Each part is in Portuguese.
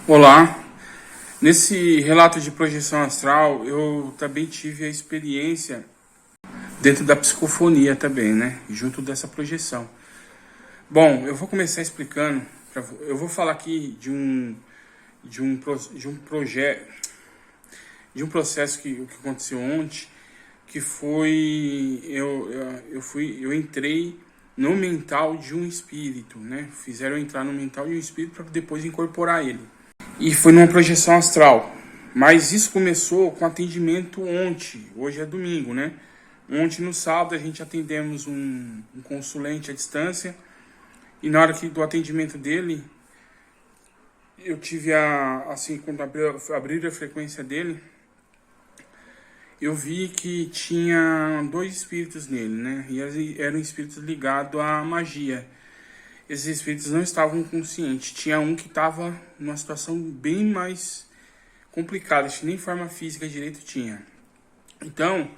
Olá, nesse relato de projeção astral eu também tive a experiência dentro da psicofonia também, né? Junto dessa projeção. Bom, eu vou começar explicando, eu vou falar aqui de um processo que aconteceu ontem, que foi eu entrei no mental de um espírito, né? Fizeram eu entrar no mental de um espírito para depois incorporar ele. E foi numa projeção astral. Mas isso começou com atendimento ontem. Hoje é domingo, né? Ontem no sábado a gente atendemos um consulente à distância. E na hora do atendimento dele, eu tive quando abrir a frequência dele, eu vi que tinha dois espíritos nele, né? E eram espíritos ligados à magia. Esses espíritos não estavam conscientes. Tinha um que estava numa situação bem mais complicada, acho que nem forma física direito tinha. Então,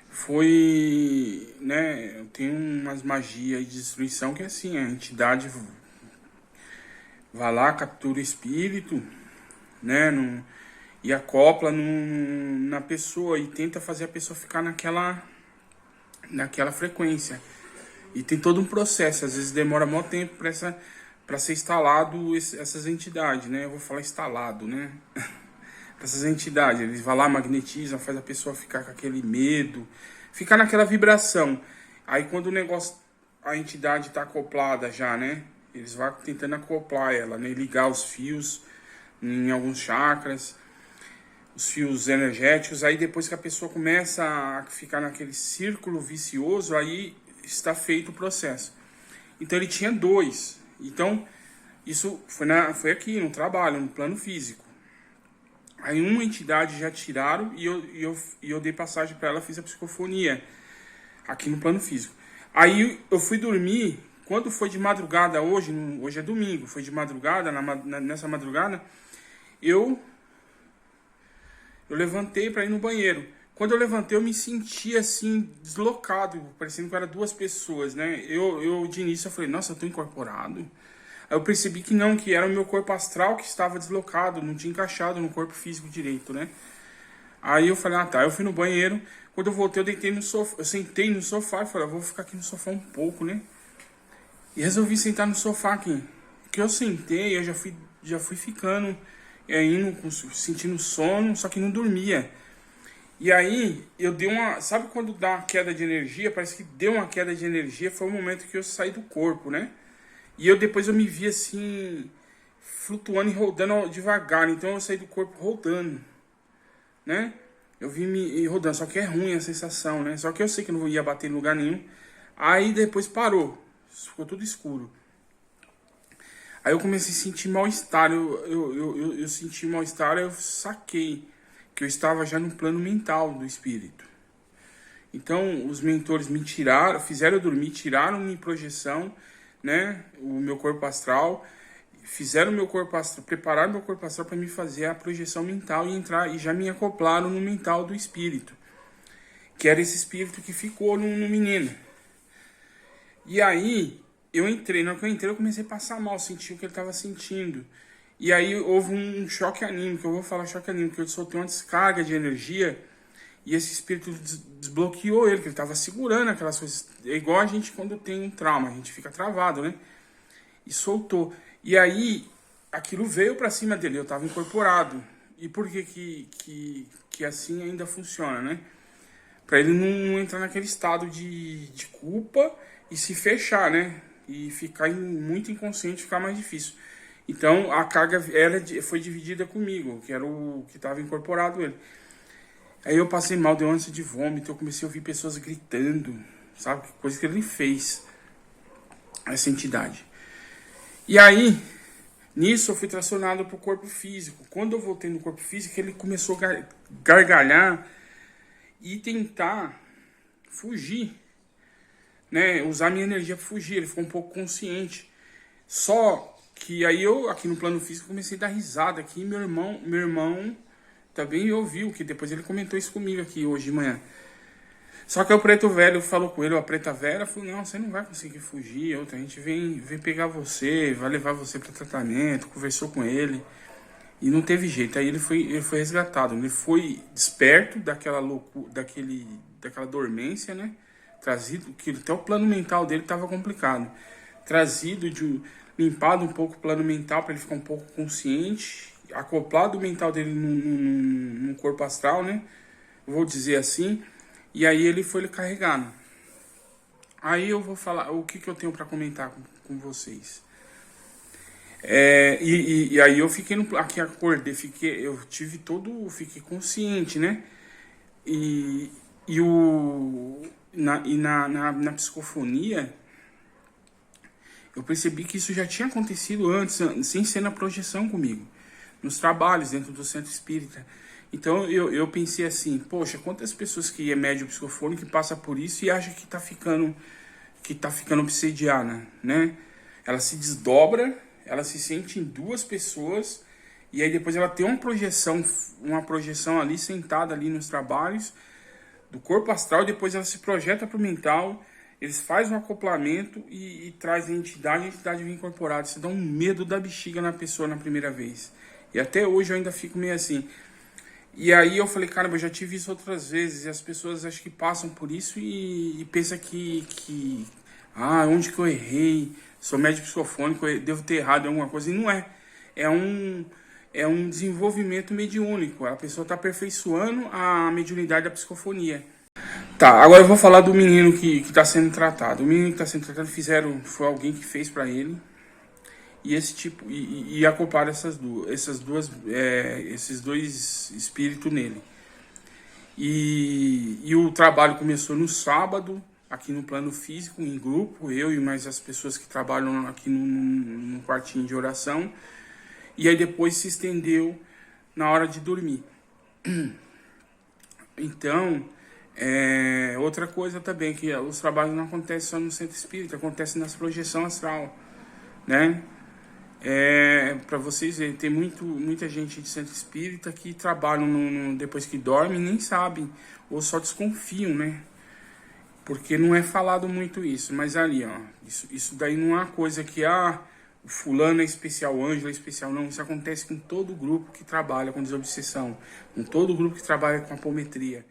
foi, né, tem umas magias de destruição que é assim, a entidade vai lá, captura o espírito, né, e acopla na pessoa e tenta fazer a pessoa ficar naquela frequência. E tem todo um processo, às vezes demora muito tempo para ser instalado essas entidades, né? Eu vou falar instalado, né? Essas entidades, eles vão lá, magnetizam, faz a pessoa ficar com aquele medo, ficar naquela vibração. Aí quando a entidade está acoplada já, né? Eles vão tentando acoplar ela, né? Ligar os fios em alguns chakras, os fios energéticos. Aí depois que a pessoa começa a ficar naquele círculo vicioso, aí está feito o processo. Então ele tinha dois. Então isso foi aqui no trabalho, no plano físico. Aí uma entidade já tiraram e eu dei passagem para ela, fiz a psicofonia aqui no plano físico. Aí eu fui dormir, quando foi de madrugada hoje é domingo, foi de madrugada, nessa madrugada, eu levantei para ir no banheiro. Quando eu levantei, eu me senti assim, deslocado, parecendo que eram duas pessoas, né? Eu de início, eu falei, nossa, eu tô incorporado. Aí eu percebi que não, que era o meu corpo astral que estava deslocado, não tinha encaixado no corpo físico direito, né? Aí eu falei, tá, eu fui no banheiro. Quando eu voltei, eu deitei no sofá, eu sentei no sofá e falei, vou ficar aqui no sofá um pouco, né? E resolvi sentar no sofá aqui. Que eu sentei, eu já fui ficando, sentindo sono, só que não dormia. E aí, eu dei sabe quando dá uma queda de energia? Parece que deu uma queda de energia, foi o momento que eu saí do corpo, né? E depois eu me vi assim, flutuando e rodando devagar. Então eu saí do corpo rodando, né? Eu vi me rodando, só que é ruim a sensação, né? Só que eu sei que eu não ia bater em lugar nenhum. Aí depois parou, ficou tudo escuro. Aí eu comecei a sentir mal-estar, eu senti mal-estar, eu saquei que eu estava já no plano mental do espírito. Então, os mentores me tiraram, fizeram eu dormir, tiraram minha projeção, né, o meu corpo astral, fizeram meu corpo astral, prepararam meu corpo astral para me fazer a projeção mental e já me acoplaram no mental do espírito, que era esse espírito que ficou no menino. E aí, na hora que eu entrei, eu comecei a passar mal, senti o que ele estava sentindo. E aí houve um choque anímico, eu vou falar choque anímico, eu soltei uma descarga de energia e esse espírito desbloqueou ele, que ele estava segurando aquelas coisas. É igual a gente quando tem um trauma, a gente fica travado, né? E soltou. E aí aquilo veio para cima dele, eu estava incorporado. E por que assim ainda funciona, né? Para ele não entrar naquele estado de culpa e se fechar, né? E ficar muito inconsciente, ficar mais difícil. Então a carga foi dividida comigo, que era o que estava incorporado ele. Aí eu passei mal, deu ânsia de vômito, eu comecei a ouvir pessoas gritando, sabe? Coisa que ele fez, essa entidade. E aí, nisso eu fui tracionado para o corpo físico. Quando eu voltei no corpo físico, ele começou a gargalhar e tentar fugir, né? Usar minha energia para fugir, ele ficou um pouco consciente. Só que aí eu, aqui no plano físico, comecei a dar risada aqui, e meu irmão também ouviu, que depois ele comentou isso comigo aqui hoje de manhã. Só que o preto velho falou com ele, a preta velha falou, não, você não vai conseguir fugir, a gente vem pegar você, vai levar você para tratamento, conversou com ele. E não teve jeito, aí ele foi resgatado, ele foi desperto daquela loucura, daquela dormência, né? Trazido, que até o plano mental dele estava complicado. Trazido, limpado um pouco o plano mental para ele ficar um pouco consciente, acoplado o mental dele no corpo astral, né? Vou dizer assim. E aí ele foi carregado. Aí eu vou falar o que eu tenho para comentar com vocês. E aí eu fiquei aqui, acordei, fiquei consciente, né? Na psicofonia, eu percebi que isso já tinha acontecido antes, sem ser na projeção comigo, nos trabalhos dentro do centro espírita. Então eu pensei assim, poxa, quantas pessoas que é médium psicofônico que passa por isso e acha que tá ficando obsediada, né? Ela se desdobra, ela se sente em duas pessoas e aí depois ela tem uma projeção ali sentada ali nos trabalhos do corpo astral, depois ela se projeta para o mental, eles fazem um acoplamento e traz a entidade vem incorporada. Isso dá um medo da bexiga na pessoa na primeira vez. E até hoje eu ainda fico meio assim. E aí eu falei, caramba, eu já tive isso outras vezes, e as pessoas acho que passam por isso e pensam que onde que eu errei? Sou médico psicofônico, eu devo ter errado em alguma coisa. E não é. É um desenvolvimento mediúnico. A pessoa está aperfeiçoando a mediunidade da psicofonia. Tá, agora eu vou falar do menino que está sendo tratado. O menino que está sendo tratado foi alguém que fez para ele. E esse tipo e acoplaram esses dois espíritos nele. E o trabalho começou no sábado, aqui no plano físico, em grupo, eu e mais as pessoas que trabalham aqui no quartinho de oração. E aí depois se estendeu na hora de dormir. Então, outra coisa também, que os trabalhos não acontecem só no centro espírita, acontecem nas projeções astral, né? Para vocês verem, tem muita gente de centro espírita que trabalham depois que dormem e nem sabem, ou só desconfiam, né? Porque não é falado muito isso, mas ali, ó, isso daí não é uma coisa que, o fulano é especial, o Ângelo é especial, não. Isso acontece com todo grupo que trabalha com desobsessão, com todo grupo que trabalha com apometria.